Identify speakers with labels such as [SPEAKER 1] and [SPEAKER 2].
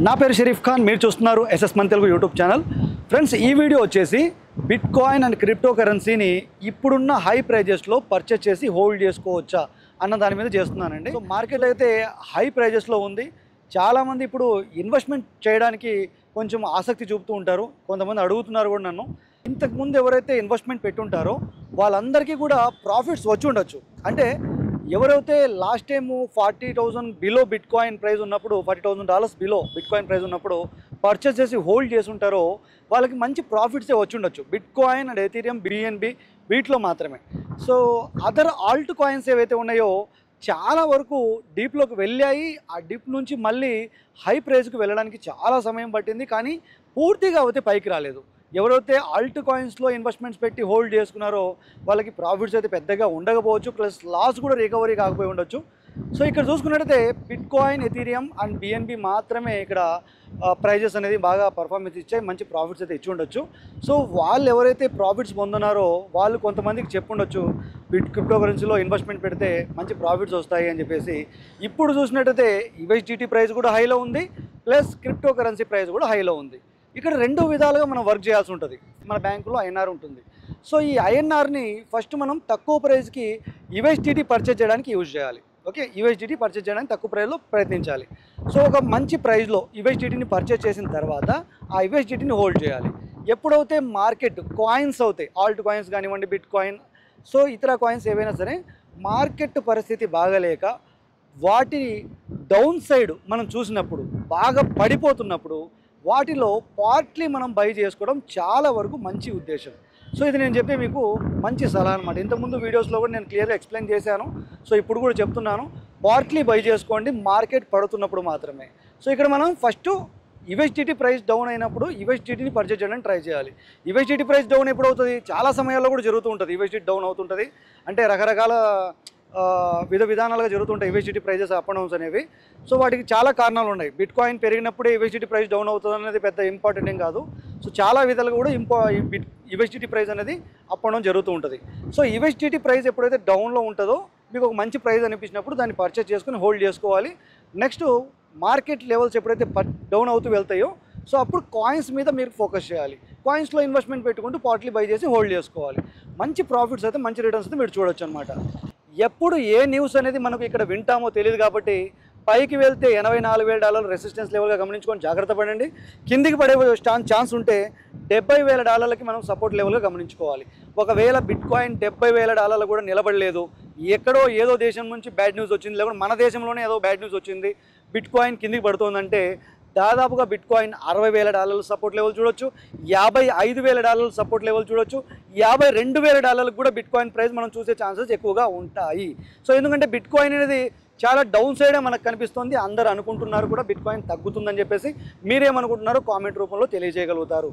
[SPEAKER 1] నా పేరు షరీఫ్ ఖాన్, మీరు చూస్తున్నారు ఎస్ఎస్ మన తెలుగు యూట్యూబ్ ఛానల్. ఫ్రెండ్స్, ఈ వీడియో వచ్చేసి బిట్ కాయిన్ అండ్ క్రిప్టో కరెన్సీని ఇప్పుడున్న హై ప్రైజెస్లో పర్చేస్ చేసి హోల్డ్ చేసుకోవచ్చా అన్న దాని మీద చేస్తున్నానండి. సో మార్కెట్ అయితే హై ప్రైజెస్లో ఉంది. చాలామంది ఇప్పుడు ఇన్వెస్ట్మెంట్ చేయడానికి కొంచెం ఆసక్తి చూపుతూ ఉంటారు. కొంతమంది అడుగుతున్నారు కూడా నన్ను. ఇంతకుముందు ఎవరైతే ఇన్వెస్ట్మెంట్ పెట్టుంటారో వాళ్ళందరికీ కూడా ప్రాఫిట్స్ వచ్చి ఉండొచ్చు. అంటే ఎవరైతే last time 40,000 below bit coin price ఉన్నప్పుడు, $40,000 బిలో బిట్ కాయిన్ ప్రైస్ ఉన్నప్పుడు పర్చేస్ చేసి హోల్డ్ చేసి ఉంటారో వాళ్ళకి మంచి ప్రాఫిట్సే వచ్చి ఉండొచ్చు. Bit coin and Ethereum, BNB వీటిలో మాత్రమే. సో అదర్ ఆల్ట్ కాయిన్స్ ఏవైతే ఉన్నాయో చాలా వరకు డీప్లోకి వెళ్ళాయి. ఆ డీప్ నుంచి మళ్ళీ హై ప్రైస్కి వెళ్ళడానికి చాలా సమయం పట్టింది, కానీ పూర్తిగా అయితే పైకి రాలేదు. ఎవరైతే ఆల్ట్ కాయిన్స్లో ఇన్వెస్ట్మెంట్స్ పెట్టి హోల్డ్ చేసుకున్నారో వాళ్ళకి ప్రాఫిట్స్ అయితే పెద్దగా ఉండకపోవచ్చు, ప్లస్ లాస్ కూడా రికవరీ కాకపోయి ఉండొచ్చు. సో ఇక్కడ చూసుకున్నట్టయితే bit coin, Ethereum and BNB మాత్రమే ఇక్కడ ప్రైజెస్ అనేది బాగా పర్ఫార్మెన్స్ ఇచ్చాయి, మంచి ప్రాఫిట్స్ అయితే ఇచ్చి ఉండొచ్చు. సో వాళ్ళు ఎవరైతే ప్రాఫిట్స్ పొందున్నారో వాళ్ళు కొంతమందికి చెప్పుండొచ్చు క్రిప్టో కరెన్సీలో ఇన్వెస్ట్మెంట్ పెడితే మంచి ప్రాఫిట్స్ వస్తాయి అని చెప్పేసి. ఇప్పుడు చూసినట్టయితే యూఎస్డిటీ ప్రైస్ కూడా హైలో ఉంది, ప్లస్ క్రిప్టో కరెన్సీ ప్రైస్ కూడా హైలో ఉంది. ఇక్కడ రెండు విధాలుగా మనం వర్క్ చేయాల్సి ఉంటుంది. మన బ్యాంకులో ఐఎన్ఆర్ ఉంటుంది. సో ఈ ఐఎన్ఆర్ని ఫస్ట్ మనం తక్కువ ప్రైస్కి యూఎస్డిటీ పర్చేజ్ చేయడానికి యూజ్ చేయాలి. ఓకే, యూఎస్డిటీ పర్చేజ్ చేయడానికి తక్కువ ప్రైస్లో ప్రయత్నించాలి. సో ఒక మంచి ప్రైస్లో యూఎస్డిటీని పర్చేజ్ చేసిన తర్వాత ఆ యూఎస్డిటీని హోల్డ్ చేయాలి. ఎప్పుడైతే మార్కెట్ కాయిన్స్ అవుతాయి, ఆల్ట్ కాయిన్స్ కానివ్వండి, బిట్ కాయిన్, సో ఇతర కాయిన్స్ ఏవైనా సరే, మార్కెట్ పరిస్థితి బాగలేక వాటి డౌన్ సైడ్ మనం చూసినప్పుడు, బాగా పడిపోతున్నప్పుడు వాటిలో పార్ట్లీ మనం బై చేసుకోవడం చాలా వరకు మంచి ఉద్దేశం. సో ఇది నేను చెప్పే మీకు మంచి సలహా అనమాట. ఇంతకుముందు వీడియోస్లో కూడా నేను క్లియర్గా ఎక్స్ప్లెయిన్ చేశాను. సో ఇప్పుడు కూడా చెప్తున్నాను, పార్ట్లీ బై చేసుకోండి మార్కెట్ పడుతున్నప్పుడు మాత్రమే. సో ఇక్కడ మనం ఫస్ట్ యూఎస్డిటీ ప్రైస్ డౌన్ అయినప్పుడు యూఎస్డిటీని పర్చేజ్ చేయడానికి ట్రై చేయాలి. యూఎస్డిటీ ప్రైస్ డౌన్ ఎప్పుడు అవుతుంది? చాలా సమయాల్లో కూడా జరుగుతూ ఉంటుంది. యూఎస్డిటీ డౌన్ అవుతుంటుంది, అంటే రకరకాల విధానాలుగా జరుగుతుంటాయి USDT prices up and downs అనేవి. సో వాటికి చాలా కారణాలు ఉన్నాయి. బిట్ కాయిన్ పెరిగినప్పుడే యూఎస్డిటీ ప్రైస్ డౌన్ అవుతుంది అనేది పెద్ద ఇంపార్టెంట్ ఏం కాదు. సో చాలా విధాలుగా కూడా యూఎస్డిటీ ప్రైస్ అనేది అప్ అండ్ డౌన్ జరుగుతూ ఉంటుంది. సో యూఎస్డిటీ ప్రైస్ ఎప్పుడైతే డౌన్లో ఉంటుందో మీకు ఒక మంచి ప్రైస్ అనిపించినప్పుడు దాన్ని పర్చేజ్ చేసుకుని హోల్డ్ చేసుకోవాలి. నెక్స్ట్ మార్కెట్ లెవెల్స్ ఎప్పుడైతే డౌన్ అవుతూ వెళ్తాయో సో అప్పుడు కాయిన్స్ మీద మీరు ఫోకస్ చేయాలి. కాయిన్స్లో ఇన్వెస్ట్మెంట్ పెట్టుకుంటూ పార్ట్లీ బై చేసి హోల్డ్ చేసుకోవాలి. మంచి ప్రాఫిట్స్ అయితే, మంచి రిటర్న్స్ అయితే మీరు చూడొచ్చు అనమాట. ఎప్పుడు ఏ న్యూస్ అనేది మనకు ఇక్కడ వింటామో తెలియదు కాబట్టి పైకి వెళ్తే $84,000 రెసిస్టెన్స్ లెవెల్గా గమనించుకొని జాగ్రత్త పడండి. కిందికి పడే ఛాన్స్ ఉంటే $70,000కి మనం సపోర్ట్ లెవెల్గా గమనించుకోవాలి. ఒకవేళ బిట్ కాయిన్ $70,000 కూడా నిలబడలేదు, ఎక్కడో ఏదో దేశం నుంచి బ్యాడ్ న్యూస్ వచ్చింది, లేకపోతే మన దేశంలోనే ఏదో బ్యాడ్ న్యూస్ వచ్చింది, బిట్ కాయిన్ కిందికి పడుతుందంటే దాదాపుగా బిట్ కాయిన్ $60,000 సపోర్ట్ లెవెల్ చూడొచ్చు, $55,000 సపోర్ట్ లెవెల్ చూడొచ్చు, $52,000 కూడా బిట్ కాయిన్ ప్రైస్ మనం చూసే ఛాన్సెస్ ఎక్కువగా ఉంటాయి. సో ఎందుకంటే బిట్ కాయిన్ అనేది చాలా డౌన్ సైడే మనకు కనిపిస్తుంది. అందరూ అనుకుంటున్నారు కూడా బిట్ కాయిన్ తగ్గుతుందని చెప్పేసి. మీరేమనుకుంటున్నారో కామెంట్ రూపంలో తెలియజేయగలుగుతారు.